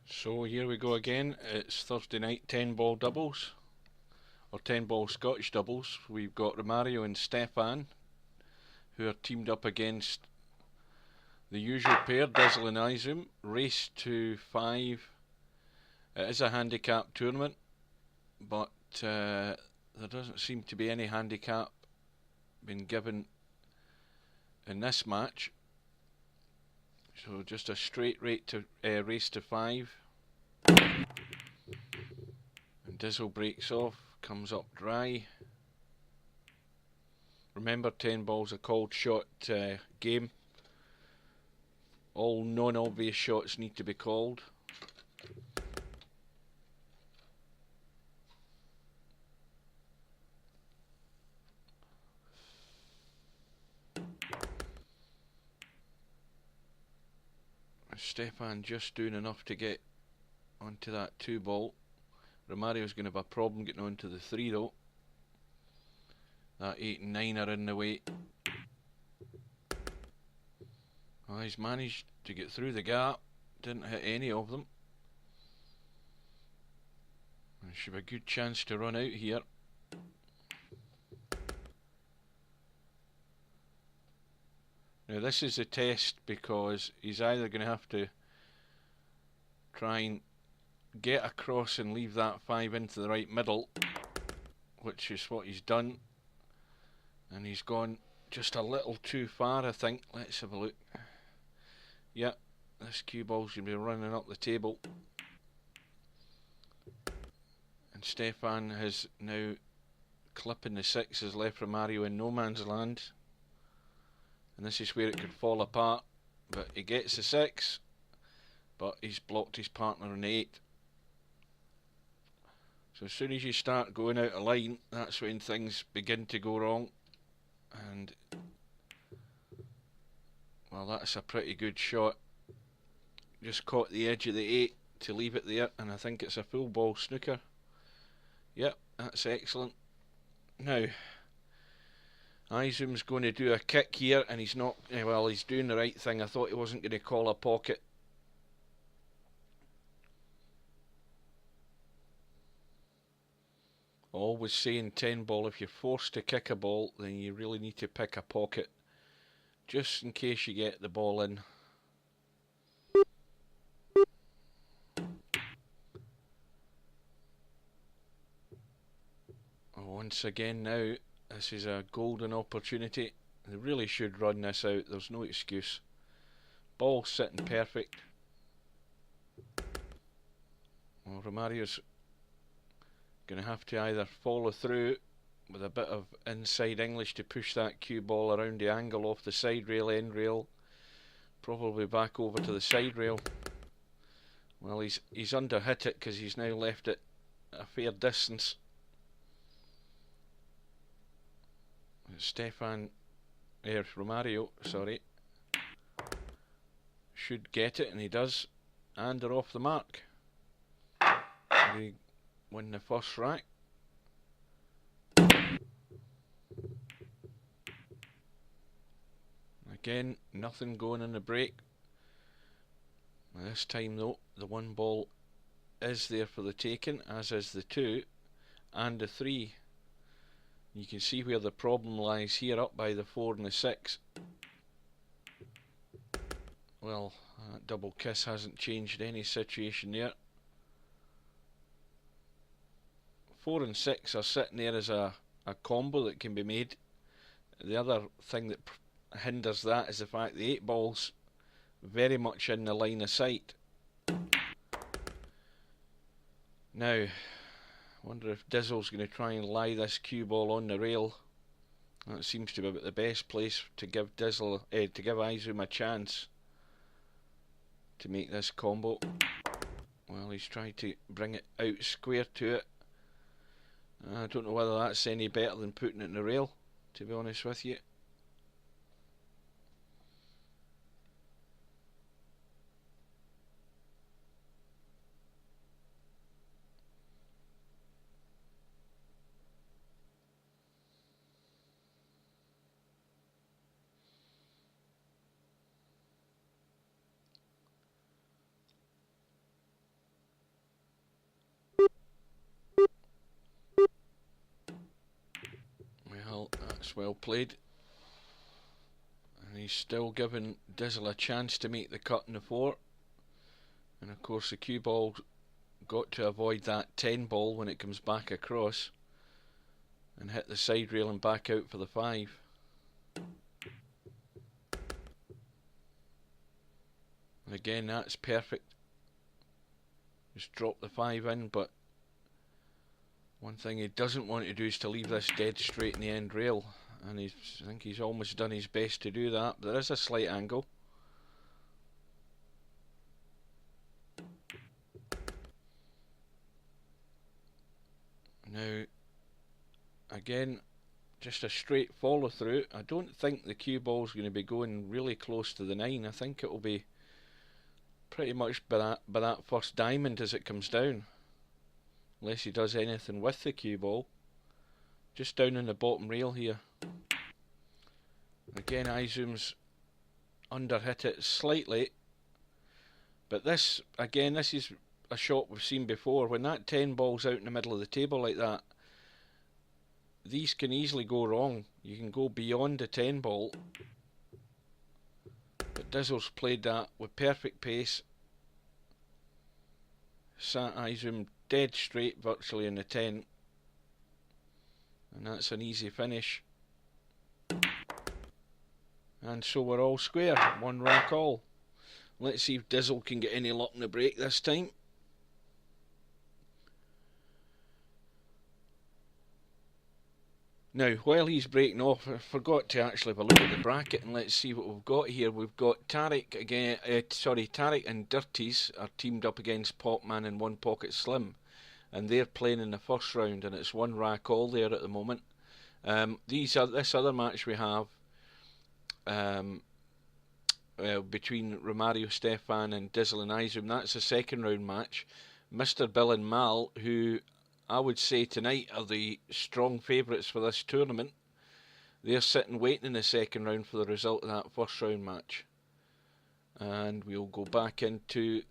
So here we go again. It's Thursday night 10 ball doubles, or 10 ball Scotch doubles. We've got Romario and Stefan, who are teamed up against the usual pair, Dizzle and Izom. Race to 5. It is a handicap tournament, but there doesn't seem to be any handicap been given in this match. So just a straight rate to race to 5. And Dizzle breaks off, comes up dry. Remember, 10 balls a called shot game. All non-obvious shots need to be called. Stefan just doing enough to get onto that 2 ball. Romario's going to have a problem getting onto the 3 though. That 8 and 9 are in the way. Well, he's managed to get through the gap. Didn't hit any of them. There should be a good chance to run out here. Now this is a test because he's either going to have to try and get across and leave that 5 into the right middle, which is what he's done, and he's gone just a little too far, I think. Let's have a look. Yep, this cue ball's going to be running up the table, and Stefan has now clipping the 6, has left Romario in no man's land. And this is where it could fall apart, but he gets the 6, but he's blocked his partner on the 8. So as soon as you start going out of line, that's when things begin to go wrong. And well, that's a pretty good shot. Just caught the edge of the 8 to leave it there, and I think it's a full ball snooker. Yep, that's excellent. Now Izom's going to do a kick here, and he's not, well, he's doing the right thing. I thought he wasn't going to call a pocket. Always saying 10 ball, if you're forced to kick a ball, then you really need to pick a pocket, just in case you get the ball in. Once again now, this is a golden opportunity. They really should run this out. There's no excuse. Ball sitting perfect. Well, Romario's going to have to either follow through with a bit of inside English to push that cue ball around the angle off the side rail, end rail, probably back over to the side rail. Well, he's under hit it because he's now left it a fair distance. Romario, sorry, should get it, and he does, and they're off the mark. They win the first rack. Again, nothing going in the break. This time though, the 1 ball is there for the taking, as is the 2 and the 3. You can see where the problem lies here, up by the 4 and the 6. Well, that double kiss hasn't changed any situation there. 4 and 6 are sitting there as a combo that can be made. The other thing that hinders that is the fact the 8 ball's very much in the line of sight. Now, I wonder if Dizzle's going to try and lie this cue ball on the rail. That seems to be about the best place to give Dizzle, to give Izom a chance to make this combo. Well, he's tried to bring it out square to it. I don't know whether that's any better than putting it in the rail, to be honest with you. That's well played. And he's still giving Dizzle a chance to make the cut in the 4. And of course the cue ball got to avoid that 10 ball when it comes back across and hit the side rail and back out for the 5. And again, that's perfect. Just drop the 5 in, but one thing he doesn't want to do is to leave this dead straight in the end rail, and I think he's almost done his best to do that. But there is a slight angle. Now, again, just a straight follow through. I don't think the cue ball's going to be going really close to the 9. I think it will be pretty much by that first diamond as it comes down, unless he does anything with the cue ball. Just down in the bottom rail here. Again, izom's underhit it slightly, but this is a shot we've seen before. When that 10 ball's out in the middle of the table like that, these can easily go wrong. You can go beyond the 10 ball, but Dizzle's played that with perfect pace. Sat izom dead straight virtually in the 10, and that's an easy finish. And so we're all square, 1 rack all. Let's see if Dizzle can get any luck in the break this time. Now, while he's breaking off, I forgot to actually have a look at the bracket, and let's see what we've got here. We've got Tarek again. Tarek and Dirties are teamed up against Popman and One Pocket Slim, and they're playing in the first round, and it's 1 rack all there at the moment. This other match we have between Romario, Stefan and Dizzle and izom, that's a second round match. Mr. Bill and Mal, who I would say tonight are the strong favourites for this tournament, they're sitting waiting in the second round for the result of that first round match. And we'll go back into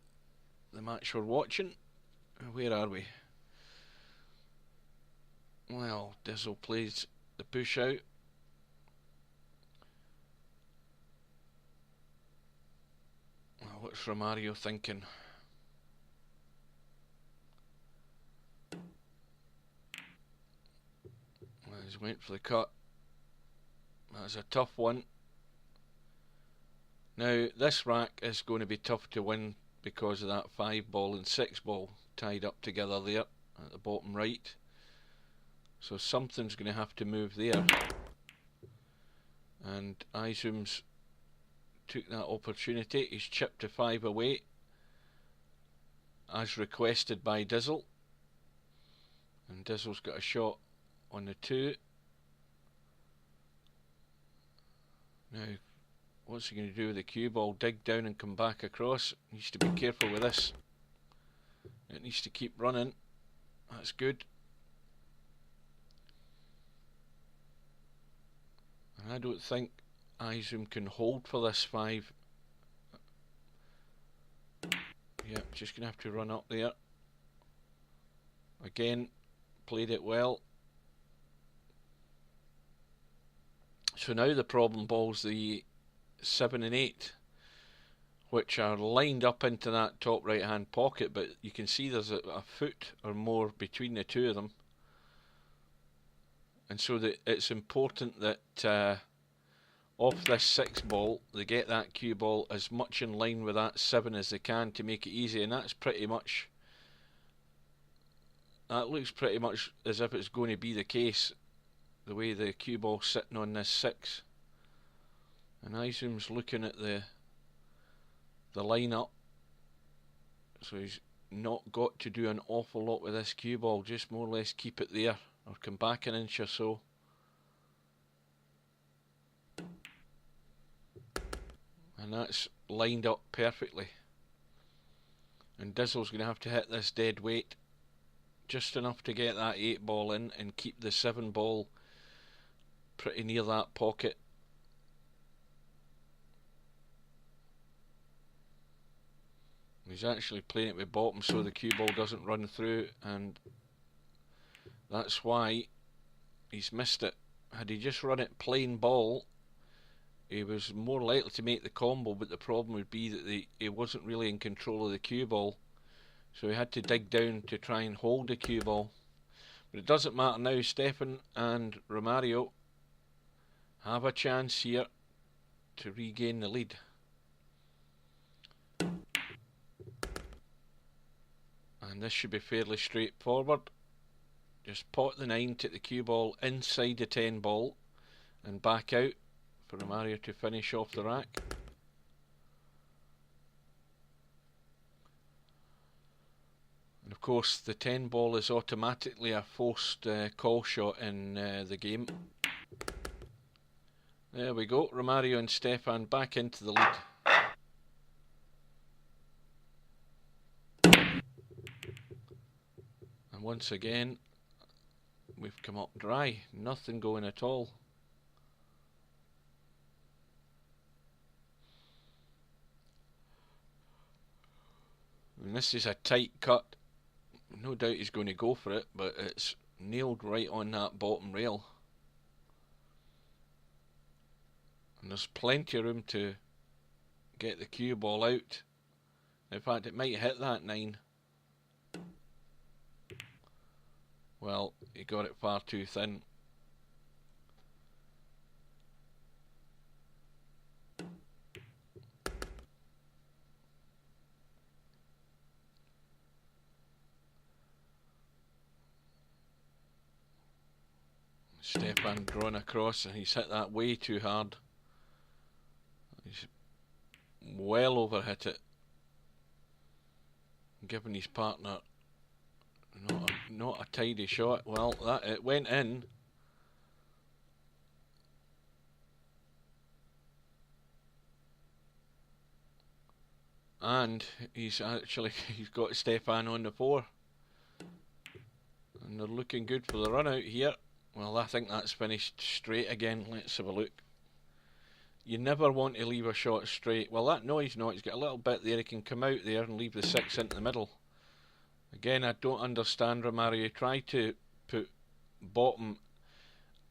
the match we're watching. Where are we? Well, Dizzle plays the push out. Well, what's Romario thinking? Well, he's went for the cut. That's a tough one. Now, this rack is going to be tough to win because of that 5 ball and 6 ball tied up together there at the bottom right. So something's going to have to move there. And izom's took that opportunity. He's chipped to 5 away, as requested by Dizzle. And Dizzle's got a shot on the 2. Now, what's he going to do with the cue ball? Dig down and come back across. Needs to be careful with this. It needs to keep running. That's good. And I don't think izom can hold for this 5. Yep, just going to have to run up there. Again, played it well. So now the problem ball's the 7 and 8, which are lined up into that top right hand pocket, but you can see there's a foot or more between the two of them. And so it's important that off this 6 ball they get that cue ball as much in line with that 7 as they can to make it easy, and that's pretty much, that looks pretty much as if it's going to be the case, the way the cue ball's sitting on this 6. And izom's looking at the line-up, so he's not got to do an awful lot with this cue ball, just more or less keep it there or come back an inch or so. And that's lined up perfectly. And Dizzle's going to have to hit this dead weight just enough to get that 8 ball in and keep the 7 ball pretty near that pocket. He's actually playing it with bottom so the cue ball doesn't run through, and that's why he's missed it. had he just run it plain ball, he was more likely to make the combo, but the problem would be that he wasn't really in control of the cue ball, so he had to dig down to try and hold the cue ball. But it doesn't matter now. Stefan and Romario have a chance here to regain the lead. And this should be fairly straightforward. Just pot the 9, take the cue ball inside the 10 ball and back out for Romario to finish off the rack. And of course the 10 ball is automatically a forced call shot in the game. There we go, Romario and Stefan back into the lead. And once again we've come up dry, nothing going at all. And this is a tight cut. No doubt he's going to go for it, but it's nailed right on that bottom rail. And there's plenty of room to get the cue ball out. In fact, it might hit that 9. Well, he got it far too thin. Stefan drawn across, and he's hit that way too hard. He's well over hit it, giving his partner not a tidy shot. Well, it went in. And he's got Stefan on the 4. And they're looking good for the run out here. Well, I think that's finished straight again. Let's have a look. You never want to leave a shot straight. Well, that no, he's not. He's got a little bit there. He can come out there and leave the 6 into the middle. Again, I don't understand Romario. He tried to put bottom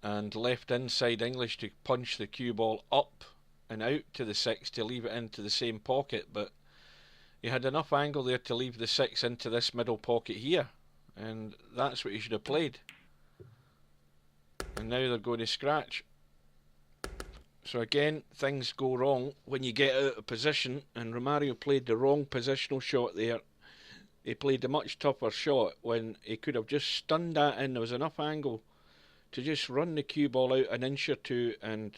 and left inside English to punch the cue ball up and out to the 6 to leave it into the same pocket, but he had enough angle there to leave the 6 into this middle pocket here, and that's what he should have played. And now they're going to scratch. So again, things go wrong when you get out of position, and Romario played the wrong positional shot there. He played a much tougher shot when he could have just stunned that in. There was enough angle to just run the cue ball out an inch or two and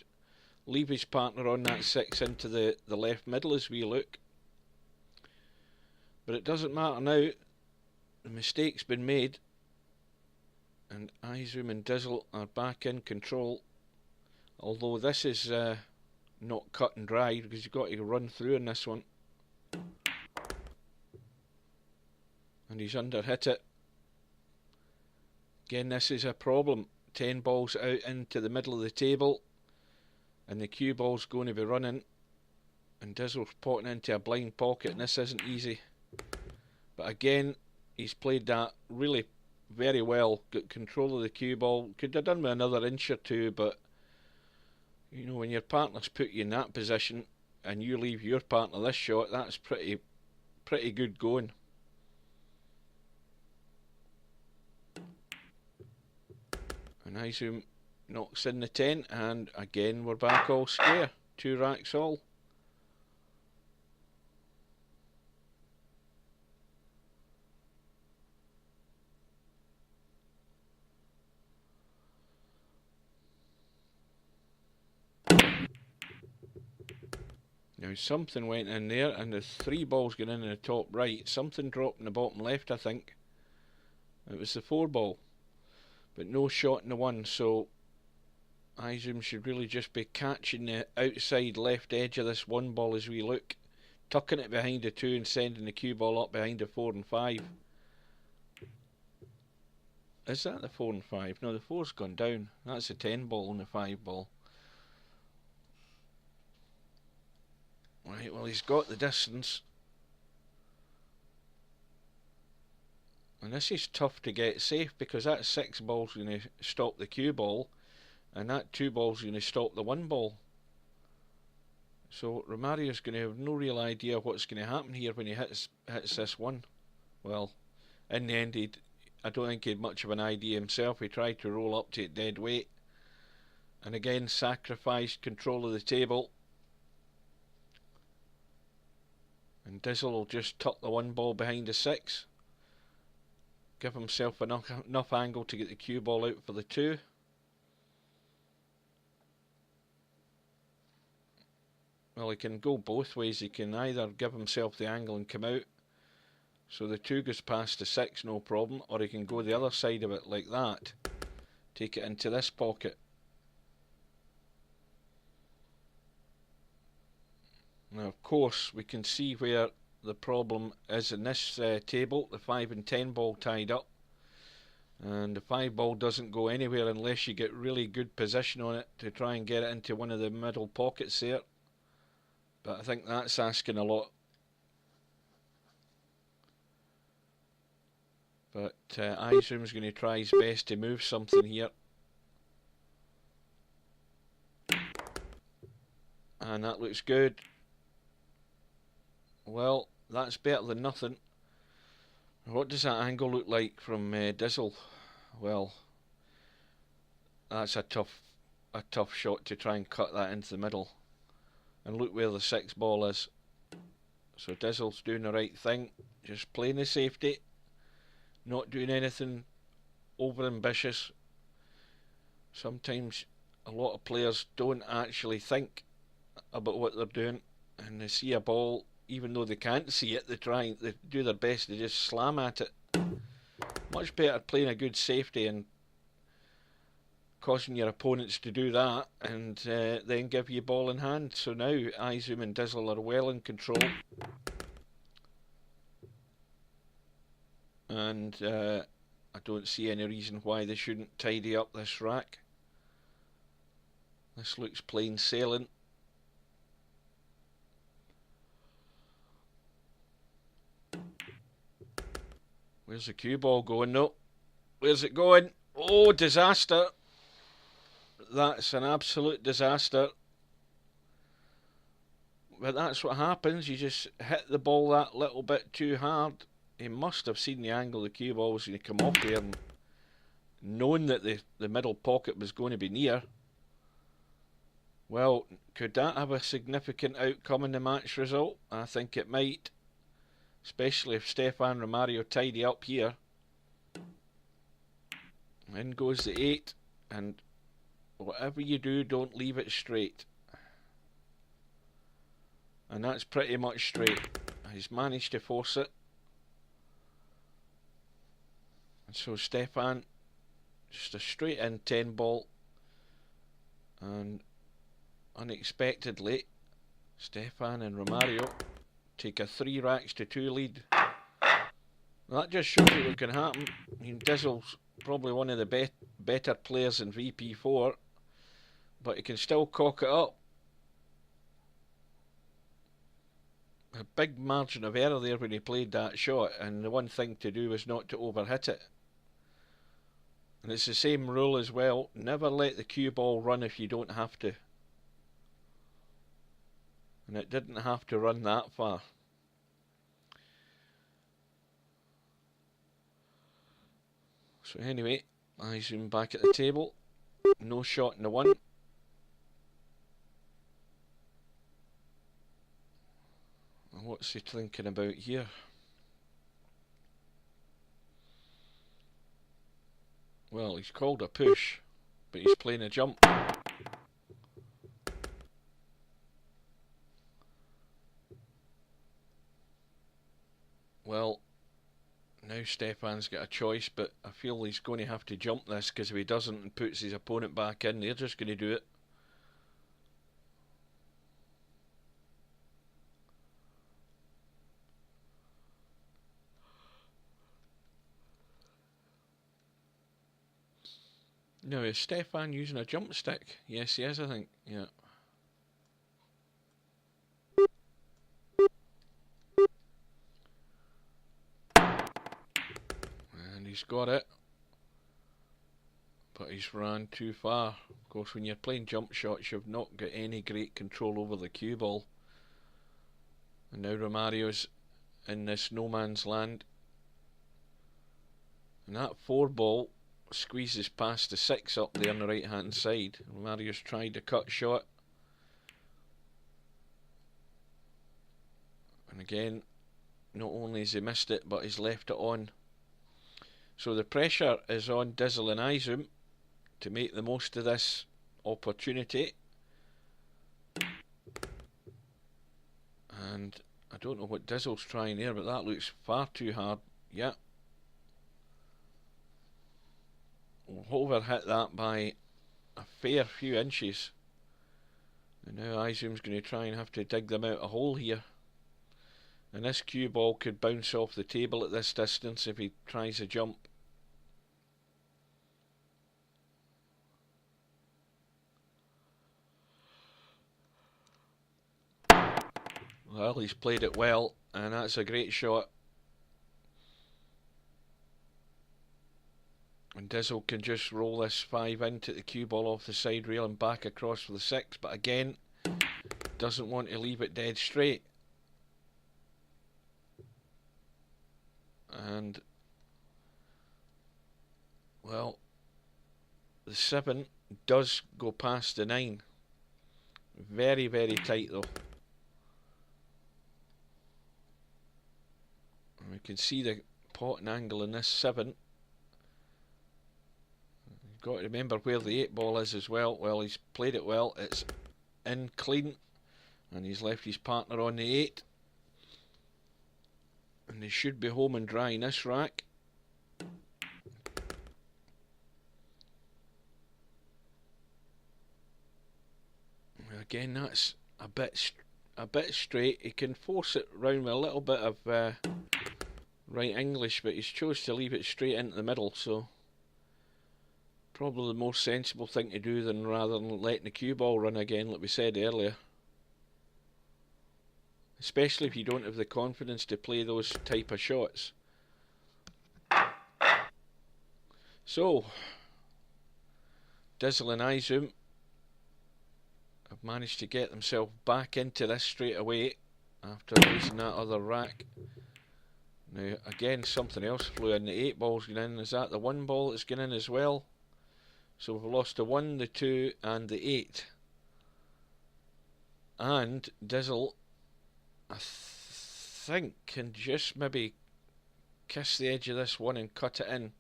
leave his partner on that 6 into the left middle as we look. But it doesn't matter now. The mistake's been made, and Izom and Dizzle are back in control. Although this is not cut and dry, because you've got to run through in this one. And he's under hit it. Again, this is a problem. 10 balls out into the middle of the table, and the cue ball's going to be running, and Dizzle's potting into a blind pocket, and this isn't easy. But again, he's played that really very well. Got control of the cue ball. Could have done with another inch or two, but you know, when your partner's put you in that position and you leave your partner this shot, that's pretty good going. And Izom knocks in the 10, and again we're back all square. 2 racks all. Now something went in there, and the 3 balls going in the top right. Something dropped in the bottom left, I think. It was the 4 ball. But no shot in the 1, so Izom should really just be catching the outside left edge of this 1 ball as we look, tucking it behind the 2 and sending the cue ball up behind the 4 and 5. Is that the 4 and 5? No, the 4's gone down. That's the 10 ball and the 5 ball. Right, well, he's got the distance. And this is tough to get safe, because that 6 ball's going to stop the cue ball, and that 2 ball's going to stop the 1 ball. So Romario's going to have no real idea what's going to happen here when he hits this 1. Well, in the end, I don't think he had much of an idea himself. He tried to roll up to it dead weight, and again sacrificed control of the table. And Dizzle will just tuck the 1 ball behind the 6. Give himself enough angle to get the cue ball out for the 2. Well, he can go both ways. He can either give himself the angle and come out, so the 2 goes past the 6, no problem, or he can go the other side of it like that, take it into this pocket. Now, of course, we can see where the problem is in this table. The 5 and 10 ball tied up, and the 5 ball doesn't go anywhere unless you get really good position on it to try and get it into one of the middle pockets there. But I think that's asking a lot. But Izom's going to try his best to move something here. And that looks good. Well, that's better than nothing. What does that angle look like from Dizzle? Well, that's a tough shot to try and cut that into the middle. And look where the 6 ball is. So Dizzle's doing the right thing, just playing the safety, not doing anything over ambitious. Sometimes a lot of players don't actually think about what they're doing, and they see a ball, even though they can't see it, they do their best to just slam at it. Much better playing a good safety and causing your opponents to do that, and then give you ball in hand. So now Izom and Dizzle are well in control, and I don't see any reason why they shouldn't tidy up this rack. This looks plain sailing. Where's the cue ball going? No. Where's it going? Oh, disaster. That's an absolute disaster. But that's what happens. You just hit the ball that little bit too hard. He must have seen the angle the cue ball was going to come off there, and known that the middle pocket was going to be near. Well, could that have a significant outcome in the match result? I think it might. Especially if Stefan and Romario tidy up here. In goes the 8, and whatever you do, don't leave it straight. And that's pretty much straight. He's managed to force it. And so Stefan, just a straight in 10 ball. And unexpectedly, Stefan and Romario take a 3 racks to 2 lead. That just shows you what can happen. I mean, Dizzle's probably one of the better players in VP4, but he can still cock it up. A big margin of error there when he played that shot, and the one thing to do was not to overhit it. And it's the same rule as well, never let the cue ball run if you don't have to. And it didn't have to run that far. So anyway, I zoom back at the table. No shot in the 1. And what's he thinking about here? Well, he's called a push, but he's playing a jump. Well, now Stefan's got a choice, but I feel he's going to have to jump this, because if he doesn't and puts his opponent back in, they're just going to do it. Now, is Stefan using a jump stick? Yes, he is, I think. Yeah. And he's got it. but he's ran too far. Of course, when you're playing jump shots, you've not got any great control over the cue ball. And now Romario's in this no man's land. And that 4 ball squeezes past the 6 up there on the right hand side. Romario's tried a cut shot. And again, not only has he missed it, but he's left it on. So the pressure is on Dizzle and Izom to make the most of this opportunity. And I don't know what Dizzle's trying there, but that looks far too hard. Yeah. We'll overhit that by a fair few inches. And now Izom's going to try and have to dig them out a hole here. And this cue ball could bounce off the table at this distance if he tries a jump. Well, he's played it well, and that's a great shot. And Dizzle can just roll this 5 into the cue ball off the side rail and back across for the 6, but again, doesn't want to leave it dead straight. And, well, the 7 does go past the 9. Very, very tight though. And we can see the potting angle in this 7. You've got to remember where the 8 ball is as well. Well, he's played it well. It's in clean. And he's left his partner on the 8. And they should be home and dry in this rack. Again, that's a bit straight. He can force it round with a little bit of right English, but he's chose to leave it straight into the middle, so probably the more sensible thing to do than rather than letting the cue ball run again, like we said earlier. Especially if you don't have the confidence to play those type of shots. So, Dizzle and Izom have managed to get themselves back into this straight away after losing that other rack. Now, again, something else flew in. The 8 ball's gone in. Is that the 1 ball that's gone in as well? So we've lost the 1, the 2, and the 8. And Dizzle, I think, can just maybe kiss the edge of this 1 and cut it in.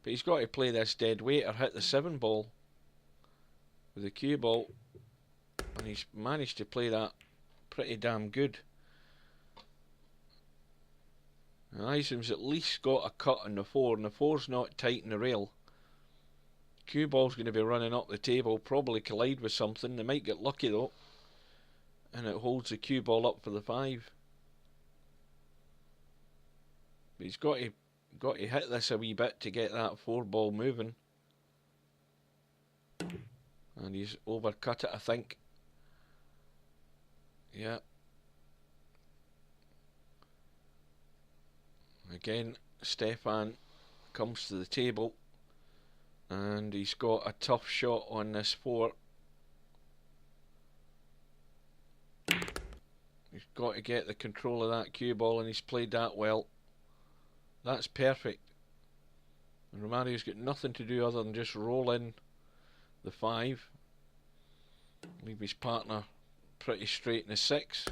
But he's got to play this dead weight or hit the 7 ball with the cue ball. And he's managed to play that pretty damn good. And Izom's at least got a cut on the 4, and the 4's not tight in the rail. Cue ball's going to be running up the table, probably collide with something. They might get lucky though. And it holds the cue ball up for the 5. But he's got to hit this a wee bit to get that 4 ball moving. And he's overcut it, I think. Yeah. Again, Stefan comes to the table. And he's got a tough shot on this 4. He's got to get the control of that cue ball, and he's played that well. That's perfect. And Romario's got nothing to do other than just roll in the 5. Leave his partner pretty straight in the 6.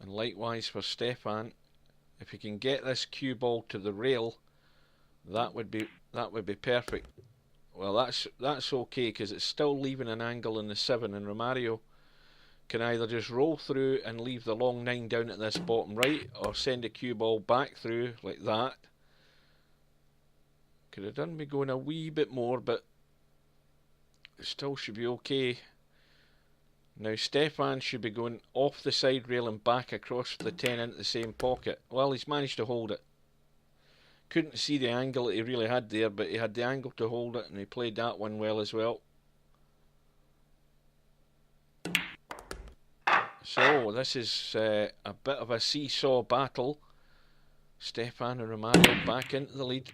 And likewise for Stefan, if he can get this cue ball to the rail, that would be perfect. Well, that's okay, because it's still leaving an angle in the 7, and Romario can either just roll through and leave the long 9 down at this bottom right, or send a cue ball back through like that. Could have done me going a wee bit more, but it still should be okay. Now Stefan should be going off the side rail and back across the 10 into the same pocket. Well, he's managed to hold it. Couldn't see the angle that he really had there, but he had the angle to hold it, and he played that one well as well. So this is a bit of a seesaw battle. Stefan and Romario back into the lead.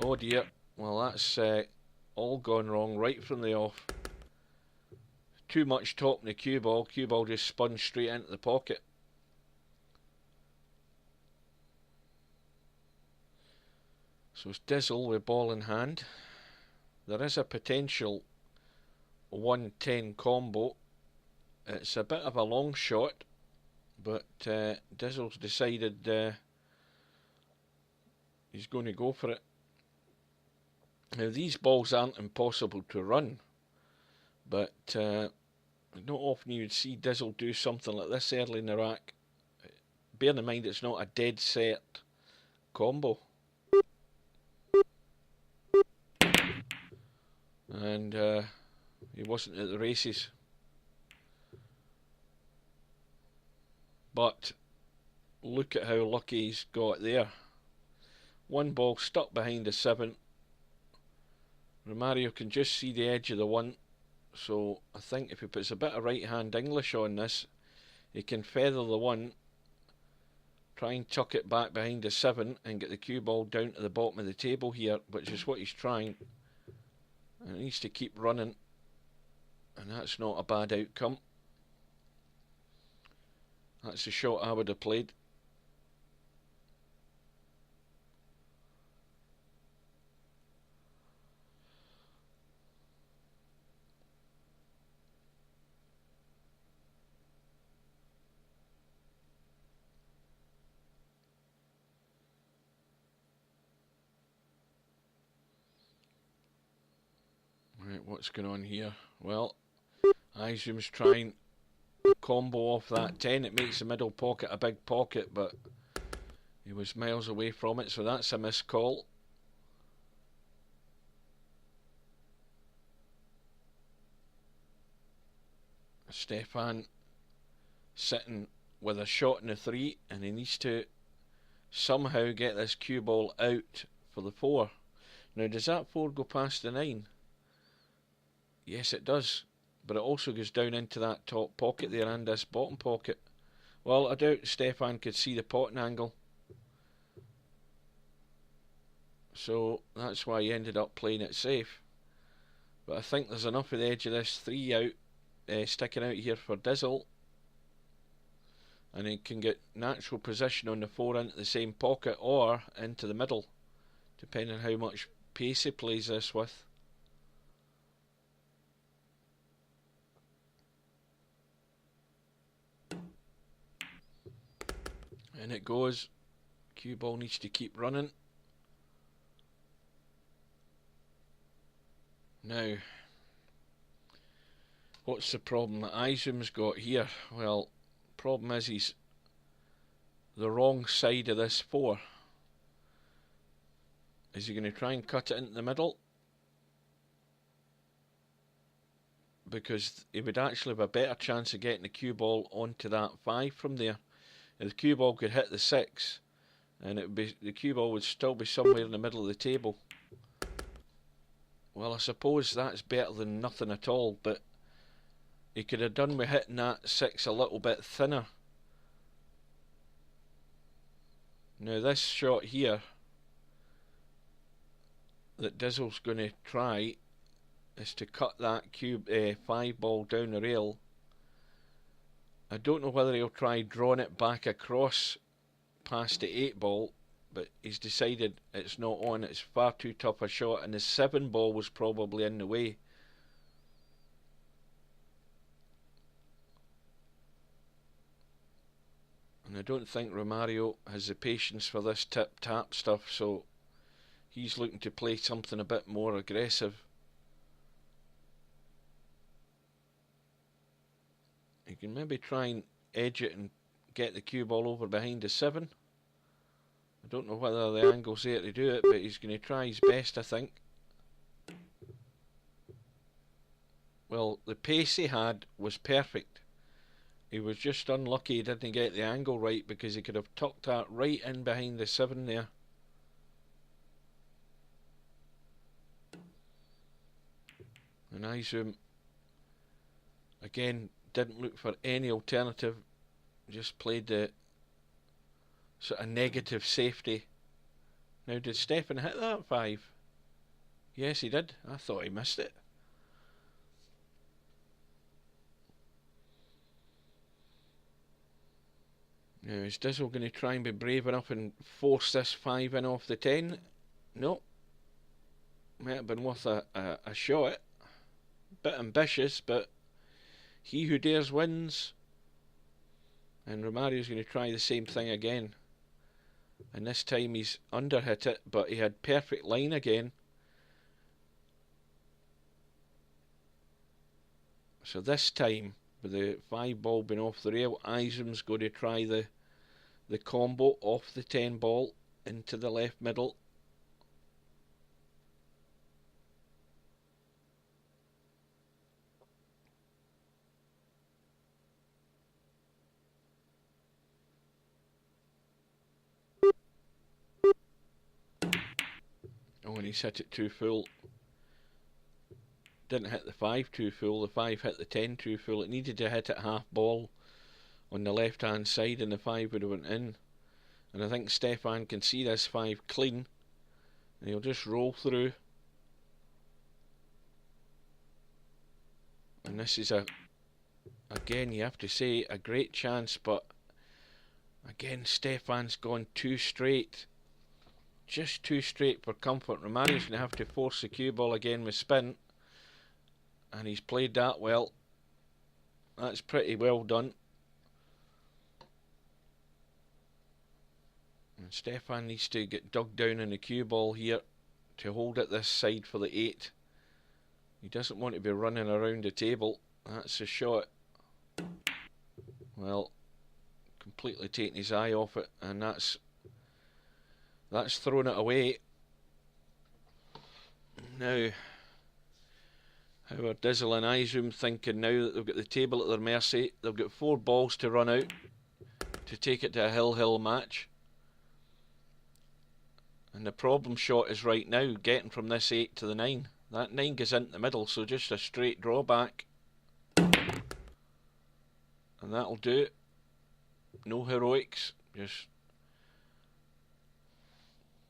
Oh dear. Well, that's all gone wrong right from the off. Too much top in the cue ball. Cue ball just spun straight into the pocket. So it's Dizzle with ball in hand. There is a potential 1-10 combo. It's a bit of a long shot, but Dizzle's decided he's going to go for it. Now these balls aren't impossible to run, but not often you would see Dizzle do something like this early in the rack. Bearing in mind it's not a dead set combo. And he wasn't at the races. But look at how lucky he's got there. One ball stuck behind the 7. Romario can just see the edge of the 1. So I think if he puts a bit of right hand English on this, he can feather the 1, try and tuck it back behind the 7 and get the cue ball down to the bottom of the table here, which is what he's trying. And he needs to keep running, and that's not a bad outcome. That's the shot I would have played. Right, what's going on here? Well, Izom's trying a combo off that 10. It makes the middle pocket a big pocket, but he was miles away from it, so that's a missed call. Stefan sitting with a shot in the 3, and he needs to somehow get this cue ball out for the 4. Now, does that 4 go past the 9? Yes, it does, but it also goes down into that top pocket there and this bottom pocket. Well, I doubt Stefan could see the potting angle, so that's why he ended up playing it safe. But I think there's enough of the edge of this 3 out, sticking out here for Dizzle, and he can get natural position on the 4 into the same pocket or into the middle, depending on how much pace he plays this with. And it goes. Cue ball needs to keep running. Now, what's the problem that Izom's got here? Well, problem is he's the wrong side of this 4. Is he going to try and cut it into the middle? Because he would actually have a better chance of getting the cue ball onto that 5 from there. If the cue ball could hit the 6, and it would be, the cue ball would still be somewhere in the middle of the table. Well, I suppose that's better than nothing at all, but he could have done with hitting that 6 a little bit thinner. Now this shot here that Dizzle's going to try is to cut that 5 ball down the rail. I don't know whether he'll try drawing it back across past the 8 ball, but he's decided it's not on. It's far too tough a shot, and the 7 ball was probably in the way. And I don't think Romario has the patience for this tip-tap stuff, so he's looking to play something a bit more aggressive. You can maybe try and edge it and get the cue ball over behind the 7. I don't know whether the angle's there to do it, but he's going to try his best, I think. Well, the pace he had was perfect. He was just unlucky he didn't get the angle right, because he could have tucked that right in behind the 7 there. And Izom, again, didn't look for any alternative, just played the sort of negative safety. Now, did Stefan hit that 5? Yes, he did. I thought he missed it. Now, is Dizzle going to try and be brave enough and force this 5 in off the 10? No. Might have been worth a shot. Bit ambitious, but he who dares wins. And Romario's going to try the same thing again. And this time he's underhit it, but he had perfect line again. So this time, with the 5 ball being off the rail, izom's going to try the combo off the 10 ball into the left middle. Oh, and he's hit it too full. Didn't hit the 5 too full, the 5 hit the 10 too full. It needed to hit it half ball on the left hand side and the 5 would have went in. And I think Stefan can see this 5 clean and he'll just roll through. And this is again, you have to say, a great chance, but again Stefan's gone too straight. Just too straight for comfort. Romario's going to have to force the cue ball again with spin. And he's played that well. That's pretty well done. And Stefan needs to get dug down in the cue ball here to hold it this side for the 8. He doesn't want to be running around the table. That's a shot. Well, completely taking his eye off it, and that's thrown it away. Now, how are Dizzle and izom thinking now that they've got the table at their mercy? They've got 4 balls to run out to take it to a hill match. And the problem shot is right now getting from this 8 to the 9. That 9 goes into the middle, so just a straight draw back. And that'll do it. No heroics, just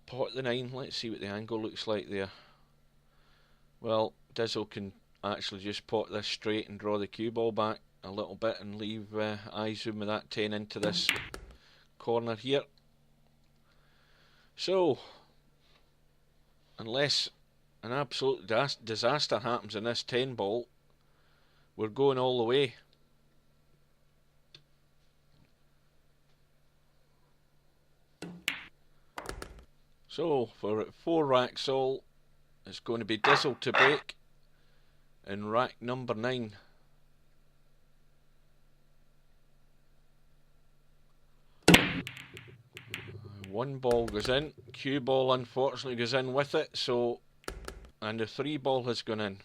pot the 9. Let's see what the angle looks like there. Well, Dizzle can actually just pot this straight and draw the cue ball back a little bit and leave izom with that 10 into this corner here. So, unless an absolute disaster happens in this 10 ball, we're going all the way. So, for 4 racks all, it's going to be Dizzle to break in rack number 9. One ball goes in, cue ball unfortunately goes in with it, so, and the 3 ball has gone in.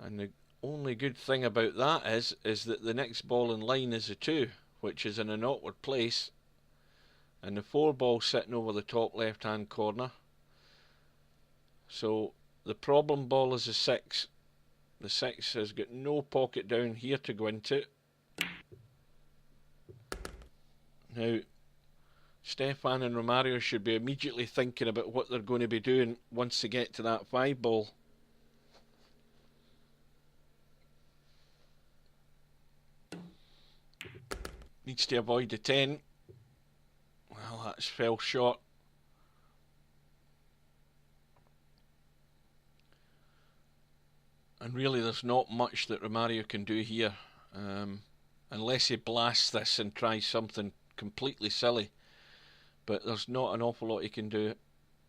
And the only good thing about that is that the next ball in line is a 2, which is in an awkward place. And the 4 ball sitting over the top left hand corner. So the problem ball is a 6. The 6 has got no pocket down here to go into. Now, Stefan and Romario should be immediately thinking about what they're going to be doing once they get to that 5 ball. Needs to avoid the 10. Well, that's fell short. And really there's not much that Romario can do here, unless he blasts this and tries something completely silly. But there's not an awful lot he can do.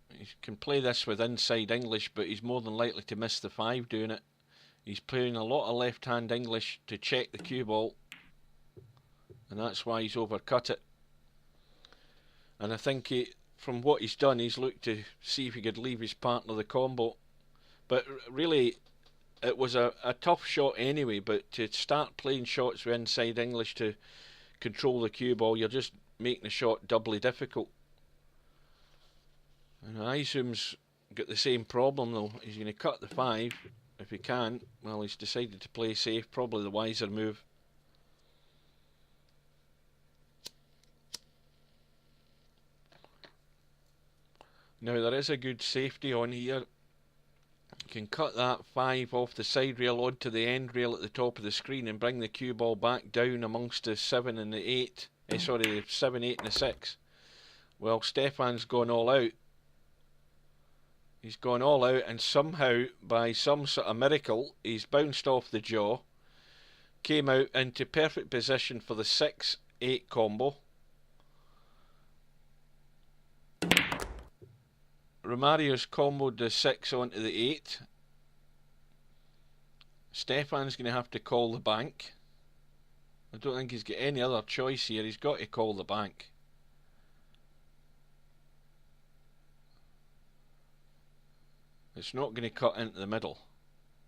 He can play this with inside English, but he's more than likely to miss the 5 doing it. He's playing a lot of left hand English to check the cue ball, and that's why he's overcut it. And I think from what he's done, he's looked to see if he could leave his partner the combo. But really, it was a tough shot anyway, but to start playing shots with inside English to control the cue ball, you're just making the shot doubly difficult. And izom's got the same problem though. He's going to cut the 5 if he can. Well, he's decided to play safe, probably the wiser move. Now there is a good safety on here. You can cut that 5 off the side rail onto the end rail at the top of the screen and bring the cue ball back down amongst the 7 and the 8. Sorry, the 7, 8 and the 6. Well, Stefan's gone all out. He's gone all out, and somehow, by some sort of miracle, he's bounced off the jaw, came out into perfect position for the 6-8 combo. Romario's comboed the 6 onto the 8. Stefan's going to have to call the bank. I don't think he's got any other choice here. He's got to call the bank. It's not going to cut into the middle.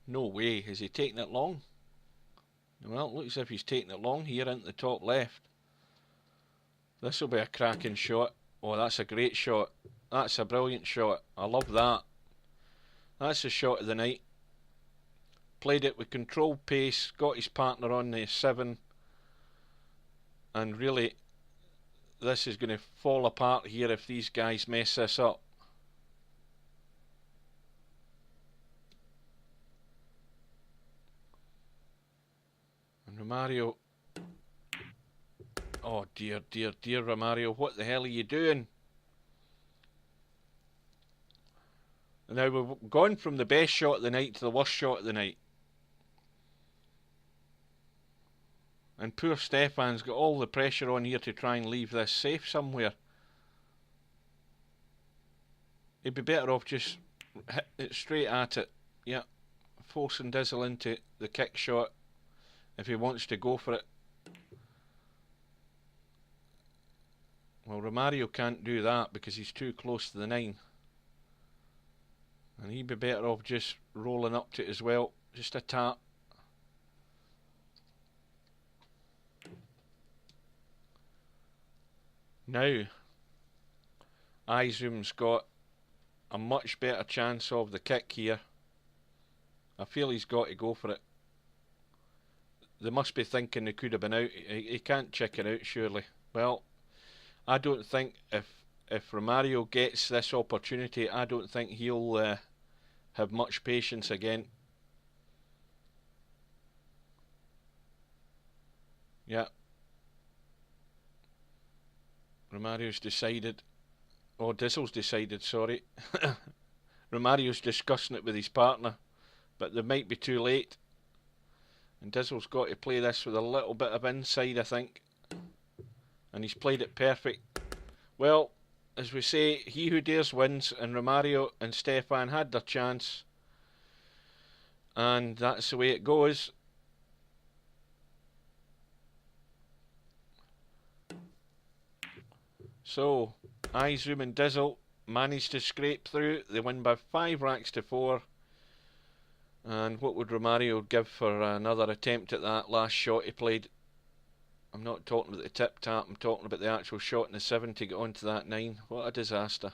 No way. Is he taking it long? Well, it looks as if he's taking it long here into the top left. This will be a cracking shot. Oh, that's a great shot. That's a brilliant shot. I love that. That's the shot of the night. Played it with controlled pace, got his partner on the 7, and really this is going to fall apart here if these guys mess this up. And Romario, oh dear, dear, dear Romario, what the hell are you doing? Now we've gone from the best shot of the night to the worst shot of the night. And poor Stefan's got all the pressure on here to try and leave this safe somewhere. He'd be better off just hitting it straight at it. Yeah, forcing Dizzle into the kick shot if he wants to go for it. Well, Romario can't do that because he's too close to the 9. And he'd be better off just rolling up to it as well. Just a tap. Now, Izom's got a much better chance of the kick here. I feel he's got to go for it. They must be thinking they could have been out. He can't chicken out, surely. Well, I don't think if Romario gets this opportunity, I don't think he'll have much patience again. Yeah. Romario's decided. Oh, Dizzle's decided, sorry. Romario's discussing it with his partner, but they might be too late. And Dizzle's got to play this with a little bit of inside, I think. And he's played it perfect. Well, as we say, he who dares wins, and Romario and Stefan had their chance. And that's the way it goes. So, Izom and Dizzle managed to scrape through. They win by 5 racks to 4. And what would Romario give for another attempt at that last shot he played? I'm not talking about the tip tap, I'm talking about the actual shot in the 7 to get onto that 9. What a disaster.